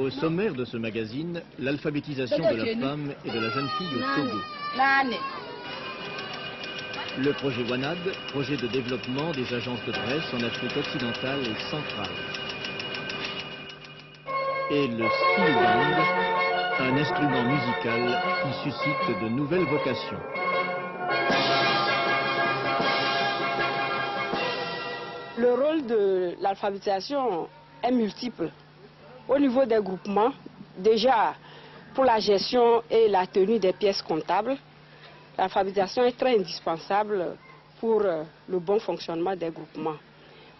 Au sommaire de ce magazine, l'alphabétisation de la femme et de la jeune fille au Togo. Le projet WANAD, projet de développement des agences de presse en Afrique occidentale et centrale. Et le steel band, un instrument musical qui suscite de nouvelles vocations. Le rôle de l'alphabétisation est multiple. Au niveau des groupements, déjà pour la gestion et la tenue des pièces comptables, l'alphabétisation est très indispensable pour le bon fonctionnement des groupements.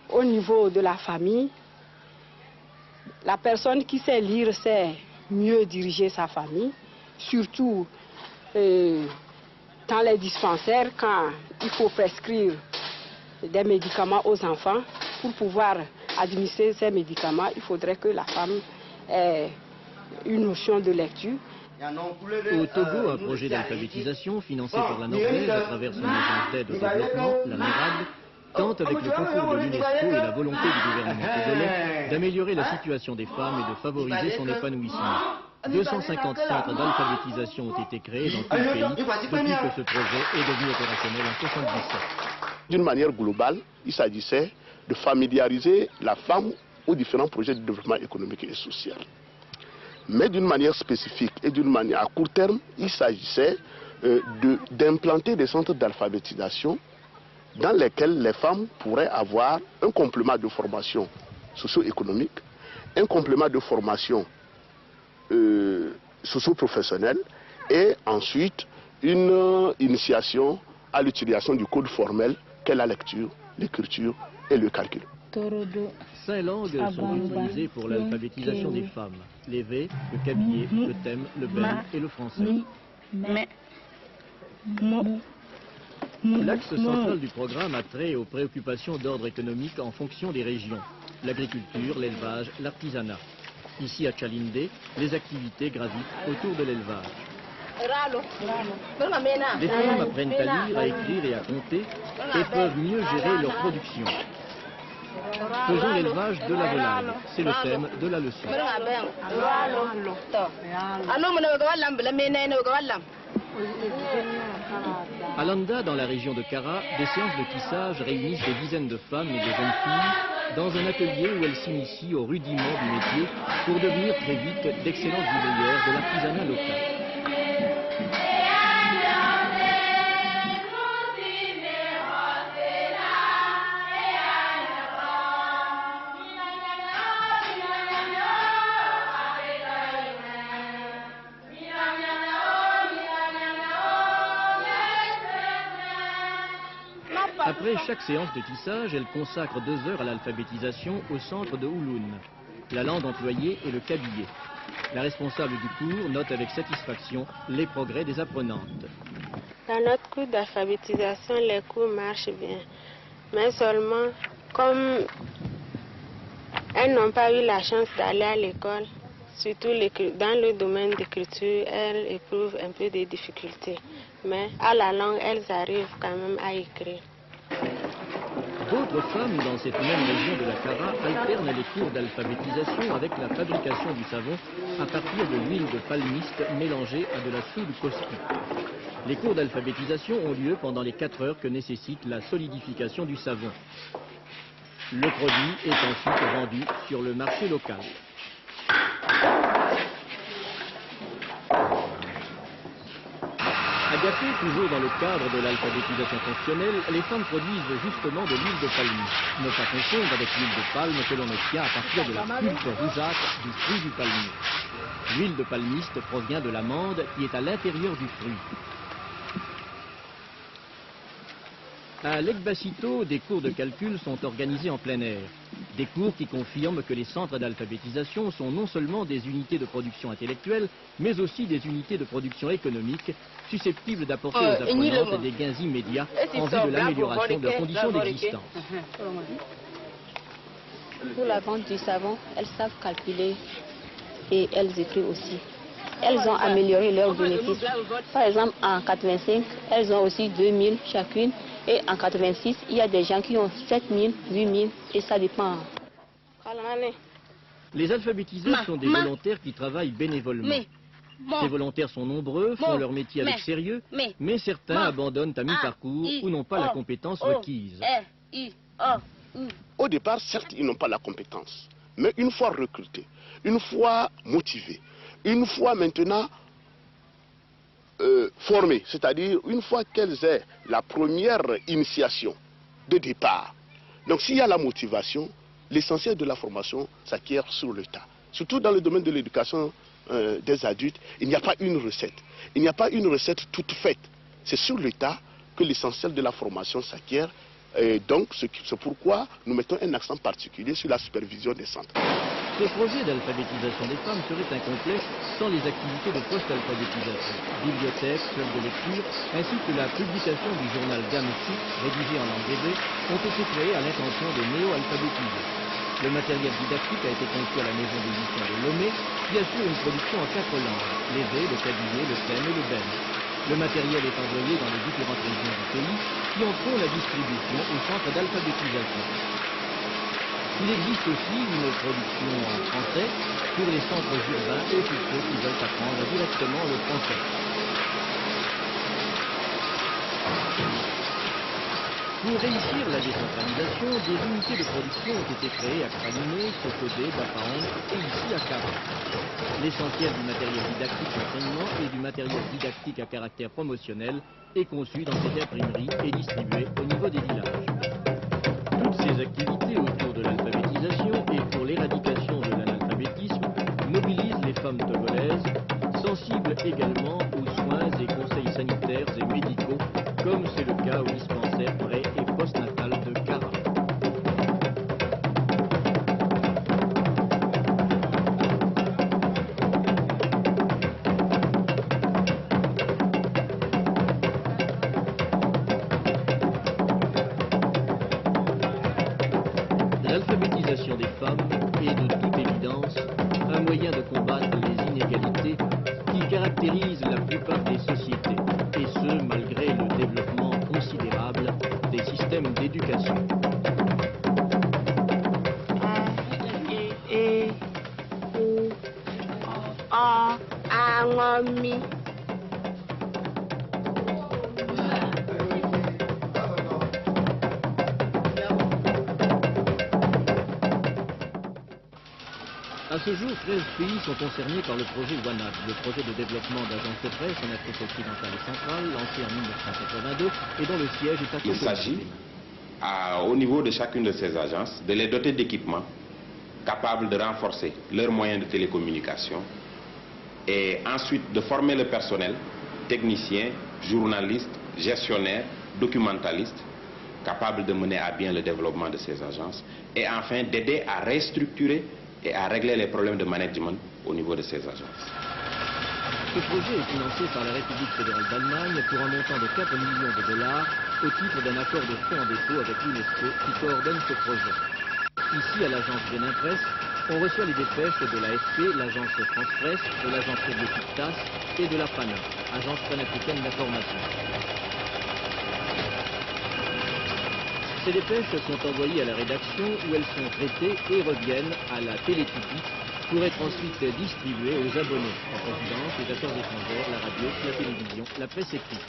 Au niveau de la famille, la personne qui sait lire sait mieux diriger sa famille, surtout dans les dispensaires, quand il faut prescrire des médicaments aux enfants. Pour pouvoir administrer ces médicaments, il faudrait que la femme ait une notion de lecture. Au Togo, un projet d'alphabétisation financé par la Norvège à travers son agence d'aide au développement, la MIRAD, tente avec le concours de l'UNESCO et la volonté du gouvernement togolais d'améliorer la situation des femmes et de favoriser son épanouissement. 250 centres d'alphabétisation ont été créés dans tout le pays depuis que ce projet est devenu opérationnel en 1977. D'une manière globale, il s'agissait de familiariser la femme aux différents projets de développement économique et social. Mais d'une manière spécifique et d'une manière à court terme, il s'agissait d'implanter des centres d'alphabétisation dans lesquels les femmes pourraient avoir un complément de formation socio-économique, un complément de formation socio-professionnelle et ensuite une initiation à l'utilisation du code formel qu'est la lecture, l'écriture et le calcul. 5 langues sont utilisées pour l'alphabétisation des femmes. Les V, le kabyé, le thème, le bel et le français. L'axe central du programme a trait aux préoccupations d'ordre économique en fonction des régions. L'agriculture, l'élevage, l'artisanat. Ici à Tchalindé, les activités gravitent autour de l'élevage. Les femmes apprennent à lire, à écrire et à compter et peuvent mieux gérer leur production. Faisons l'élevage de la volaille, c'est le thème de la leçon. À Landa, dans la région de Kara, des séances de tissage réunissent des dizaines de femmes et de jeunes filles dans un atelier où elles s'initient aux rudiments du métier pour devenir très vite d'excellentes ouvrières de l'artisanat local. Après chaque séance de tissage, elle consacre 2 heures à l'alphabétisation au centre de Ouloun. La langue employée est le kabyé. La responsable du cours note avec satisfaction les progrès des apprenantes. Dans notre cours d'alphabétisation, les cours marchent bien. Mais seulement, comme elles n'ont pas eu la chance d'aller à l'école, surtout dans le domaine d'écriture, elles éprouvent un peu de difficultés. Mais à la langue, elles arrivent quand même à écrire. D'autres femmes dans cette même région de la Kara alternent les cours d'alphabétisation avec la fabrication du savon à partir de l'huile de palmiste mélangée à de la soude caustique. Les cours d'alphabétisation ont lieu pendant les 4 heures que nécessite la solidification du savon. Le produit est ensuite vendu sur le marché local. À Gapé, toujours dans le cadre de l'alphabétisation fonctionnelle, les femmes produisent justement de l'huile de palmiste. Ne pas confondre avec l'huile de palme que l'on obtient à partir de la pulpe rougeâtre du fruit du palmier. L'huile de palmiste provient de l'amande qui est à l'intérieur du fruit. À l'Ekbasito, des cours de calcul sont organisés en plein air. Des cours qui confirment que les centres d'alphabétisation sont non seulement des unités de production intellectuelle, mais aussi des unités de production économique susceptibles d'apporter aux apprenantes des gains immédiats en vue de l'amélioration de leurs conditions d'existence. Pour la vente du savon, elles savent calculer et elles écrivent aussi. Elles ont amélioré leurs bénéfices. Par exemple, en 85, elles ont aussi 2000 chacune. Et en 86, il y a des gens qui ont 7000, 8000 et ça dépend. Les alphabétiseurs sont des volontaires qui travaillent bénévolement. Ces volontaires sont nombreux, font leur métier avec sérieux, mais certains abandonnent à mi-parcours ou n'ont pas la compétence requise. Au départ, certes, ils n'ont pas la compétence. Mais une fois recrutés, une fois motivés, une fois maintenant formés, c'est-à-dire une fois qu'elles aient la première initiation de départ. Donc s'il y a la motivation, l'essentiel de la formation s'acquiert sur le tas. Surtout dans le domaine de l'éducation des adultes, il n'y a pas une recette. Il n'y a pas une recette toute faite. C'est sur le tas que l'essentiel de la formation s'acquiert. Et donc, c'est pourquoi nous mettons un accent particulier sur la supervision des centres. Ce projet d'alphabétisation des femmes serait incomplet sans les activités de post-alphabétisation, bibliothèques, clubs de lecture, ainsi que la publication du journal Gamsi, rédigé en langue hébreu, ont été créés à l'intention de néo-alphabétisés. Le matériel didactique a été conçu à la maison d'édition de Lomé, qui assure une production en 4 langues, l'hébreu, le kaddiné, le sem et le belge. Le matériel est envoyé dans les différentes régions du pays, qui en font la distribution au centre d'alphabétisation. Il existe aussi une production en français pour les centres urbains et pour ceux qui veulent apprendre directement le français. Pour réussir la décentralisation, des unités de production ont été créées à Kralimé, Sokodé, Bapaon et ici à Kara. L'essentiel du matériel didactique d'enseignement et du matériel didactique à caractère promotionnel est conçu dans cette imprimerie et distribué au niveau des villages. Toutes ces activités autour de l'alphabétisation et pour l'éradication de l'analphabétisme mobilisent les femmes togolaises, sensibles également aux soins et conseils sanitaires et médicaux, comme c'est le cas au dispensaire pré- et postnatal de Kara. L'alphabétisation des femmes est de toute évidence un moyen de combattre les inégalités qui caractérisent la plupart des sociétés, et ce malgré le développement considérable des systèmes d'éducation. À ce jour, 13 pays sont concernés par le projet WANAD, le projet de développement d'agences de presse en Afrique occidentale et centrale, lancé en 1982 et dont le siège est à Cotonou. Il s'agit, au niveau de chacune de ces agences, de les doter d'équipements capables de renforcer leurs moyens de télécommunication et ensuite de former le personnel, techniciens, journalistes, gestionnaires, documentalistes, capables de mener à bien le développement de ces agences et enfin d'aider à restructurer et à régler les problèmes de management au niveau de ces agences. Ce projet est financé par la République fédérale d'Allemagne pour un montant de 4 millions de dollars au titre d'un accord de fonds en dépôt avec l'UNESCO qui coordonne ce projet. Ici, à l'agence Bénin Presse, on reçoit les dépêches de l'AFP, l'agence France Presse, de l'agence soviétique TASS et de la PANA, agence panafricaine d'information. Ces dépêches sont envoyées à la rédaction où elles sont traitées et reviennent à la télétypique pour être ensuite distribuées aux abonnés, la présidence, les affaires étrangères, la radio, la télévision, la presse écrite.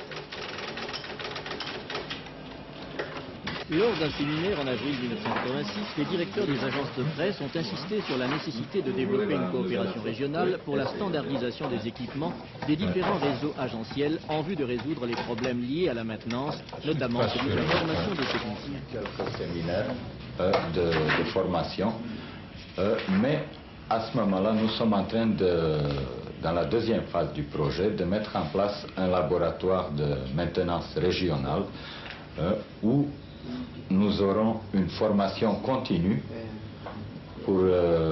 Lors d'un séminaire en avril 1986, les directeurs des agences de presse ont insisté sur la nécessité de développer une coopération régionale pour la standardisation des équipements des différents réseaux agentiels en vue de résoudre les problèmes liés à la maintenance, notamment celui de la formation des techniciens. Quelques séminaires de formation, mais à ce moment-là, nous sommes en train dans la deuxième phase du projet, de mettre en place un laboratoire de maintenance régionale où nous aurons une formation continue pour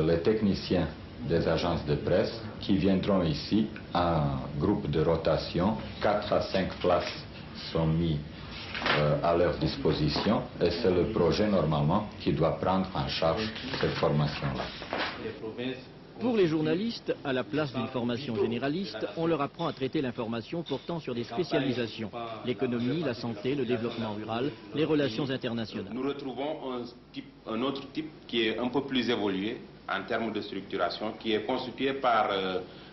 les techniciens des agences de presse qui viendront ici en groupe de rotation. 4 à 5 places sont mises à leur disposition et c'est le projet normalement qui doit prendre en charge cette formation-là. Pour les journalistes, à la place d'une formation généraliste, on leur apprend à traiter l'information portant sur des spécialisations, l'économie, la santé, le développement rural, les relations internationales. Nous retrouvons un autre type qui est un peu plus évolué, en termes de structuration qui est constitué par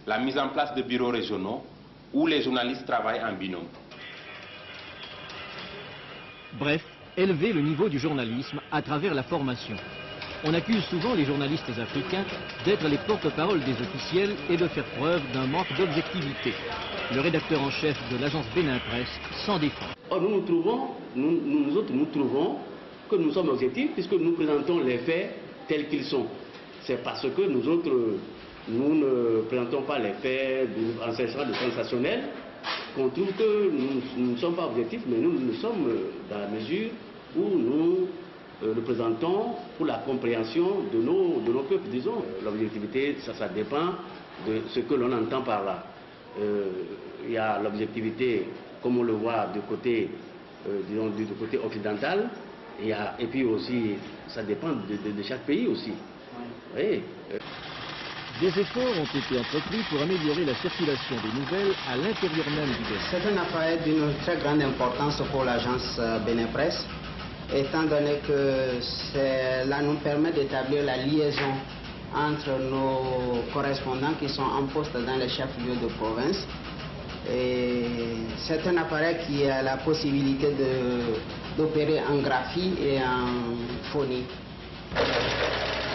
la mise en place de bureaux régionaux où les journalistes travaillent en binôme. Bref, élever le niveau du journalisme à travers la formation. On accuse souvent les journalistes africains d'être les porte-parole des officiels et de faire preuve d'un manque d'objectivité. Le rédacteur en chef de l'agence Bénin Presse s'en défend. Or, nous trouvons que nous sommes objectifs puisque nous présentons les faits tels qu'ils sont. C'est parce que nous ne présentons pas les faits en cherchant de sensationnel qu'on trouve que nous ne sommes pas objectifs, mais nous sommes dans la mesure où nous le présentons pour la compréhension de nos peuples, disons. L'objectivité, ça dépend de ce que l'on entend par là. Il y a l'objectivité, comme on le voit du côté, disons, du côté occidental, et puis aussi, ça dépend de chaque pays aussi. Oui. Des efforts ont été entrepris pour améliorer la circulation des nouvelles à l'intérieur même du Bénin. C'est un appareil d'une très grande importance pour l'agence Bénin Presse, étant donné que cela nous permet d'établir la liaison entre nos correspondants qui sont en poste dans les chefs-lieux de province. C'est un appareil qui a la possibilité d'opérer en graphie et en phonie.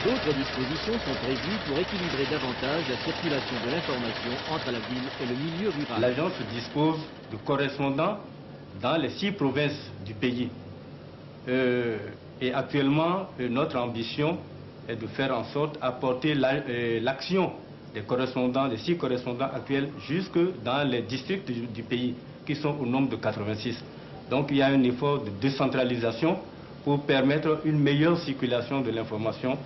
D'autres dispositions sont prévues pour équilibrer davantage la circulation de l'information entre la ville et le milieu rural. L'agence dispose de correspondants dans les 6 provinces du pays. Et actuellement, notre ambition est de faire en sorte d'apporter l'action des correspondants, des 6 correspondants actuels, jusque dans les districts du pays, qui sont au nombre de 86. Donc il y a un effort de décentralisation pour permettre une meilleure circulation de l'information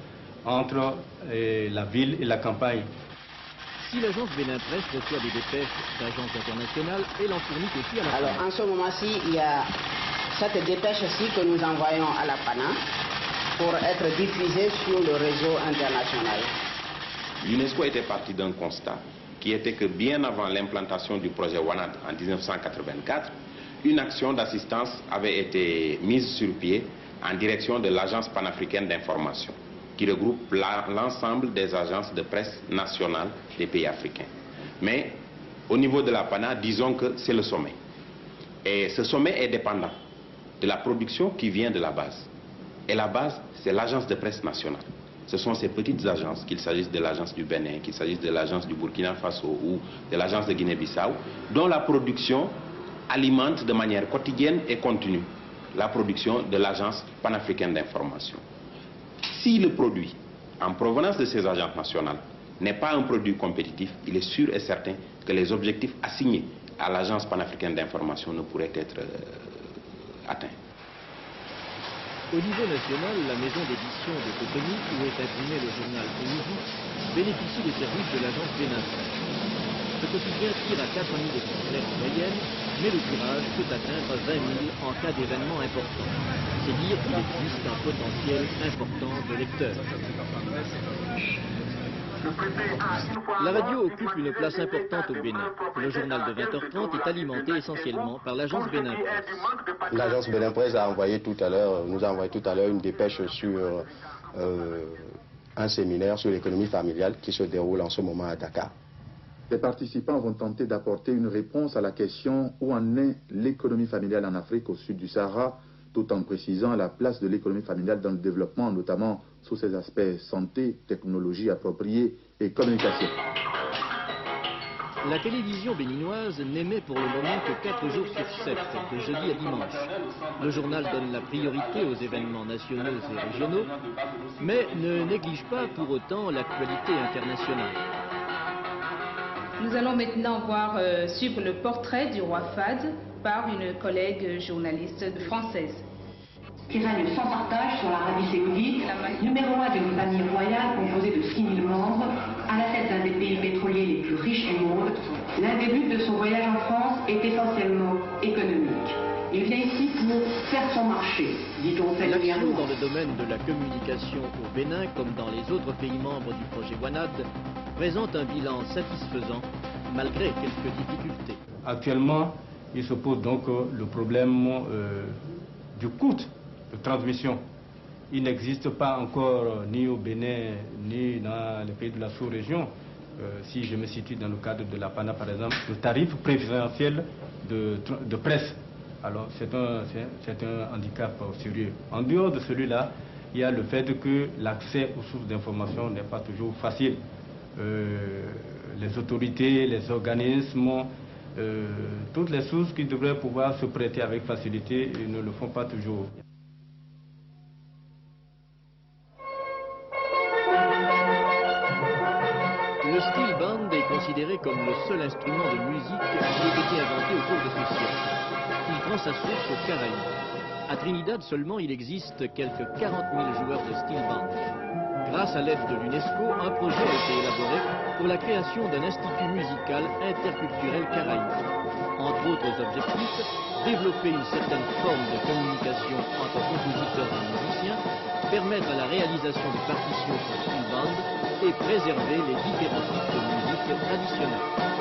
entre la ville et la campagne. Si l'agence Bénin Presse reçoit des dépêches d'agences internationales, elle en fournit aussi à la PANA. Alors en ce moment-ci, il y a cette dépêche-ci que nous envoyons à la PANA pour être diffusée sur le réseau international. L'UNESCO était parti d'un constat qui était que bien avant l'implantation du projet WANAD en 1984, une action d'assistance avait été mise sur pied en direction de l'Agence panafricaine d'information, qui regroupe l'ensemble des agences de presse nationales des pays africains. Mais au niveau de la PANA, disons que c'est le sommet. Et ce sommet est dépendant de la production qui vient de la base. Et la base, c'est l'agence de presse nationale. Ce sont ces petites agences, qu'il s'agisse de l'agence du Bénin, qu'il s'agisse de l'agence du Burkina Faso ou de l'agence de Guinée-Bissau, dont la production alimente de manière quotidienne et continue la production de l'agence panafricaine d'information. Si le produit en provenance de ces agences nationales n'est pas un produit compétitif, il est sûr et certain que les objectifs assignés à l'agence panafricaine d'information ne pourraient être atteints. Au niveau national, la maison d'édition de Cotonou, où est imprimé le journal Midi, bénéficie des services de l'agence Bénin Presse. Ce quotidien tire à 4 000 exemplaires en moyenne, mais le tirage peut atteindre 20 000 en cas d'événement important. C'est dire qu'il existe un potentiel important de lecteurs. La radio occupe une place importante au Bénin. Le journal de 20h30 est alimenté essentiellement par l'agence Bénin Presse. L'agence Bénin Presse nous a envoyé tout à l'heure une dépêche sur un séminaire sur l'économie familiale qui se déroule en ce moment à Dakar. Les participants vont tenter d'apporter une réponse à la question où en est l'économie familiale en Afrique au sud du Sahara, tout en précisant la place de l'économie familiale dans le développement, notamment sous ses aspects santé, technologie appropriée et communication. La télévision béninoise n'émet pour le moment que 4 jours sur 7, de jeudi à dimanche. Le journal donne la priorité aux événements nationaux et régionaux, mais ne néglige pas pour autant l'actualité internationale. Nous allons maintenant voir suivre le portrait du roi Fahd par une collègue journaliste française. Qui règne sans partage sur l'Arabie Saoudite, numéro 1 d'une famille royale composée de 6 000 membres, à la tête d'un des pays pétroliers les plus riches du monde. L'un des buts de son voyage en France est essentiellement économique. Il vient ici pour faire son marché, dit-on L'action dans le domaine de la communication au Bénin, comme dans les autres pays membres du projet WANAD, présente un bilan satisfaisant, malgré quelques difficultés. Actuellement, il se pose donc le problème du coût de transmission il n'existe pas encore ni au Bénin, ni dans les pays de la sous-région, si je me situe dans le cadre de la PANA par exemple, de tarif préférentiel de presse. Alors c'est un handicap sérieux. En dehors de celui-là, il y a le fait que l'accès aux sources d'information n'est pas toujours facile. Les autorités, les organismes, toutes les sources qui devraient pouvoir se prêter avec facilité ne le font pas toujours. Le steel band est considéré comme le seul instrument de musique qui ait été inventé au cours de ce siècle. Il prend sa source aux Caraïbes. À Trinidad seulement, il existe quelques 40 000 joueurs de steel band. Grâce à l'aide de l'UNESCO, un projet a été élaboré pour la création d'un institut musical interculturel caraïbe. Entre autres objectifs, développer une certaine forme de communication entre compositeurs et musiciens, permettre la réalisation de partitions pour steel band et préserver les différents types de musique traditionnelle.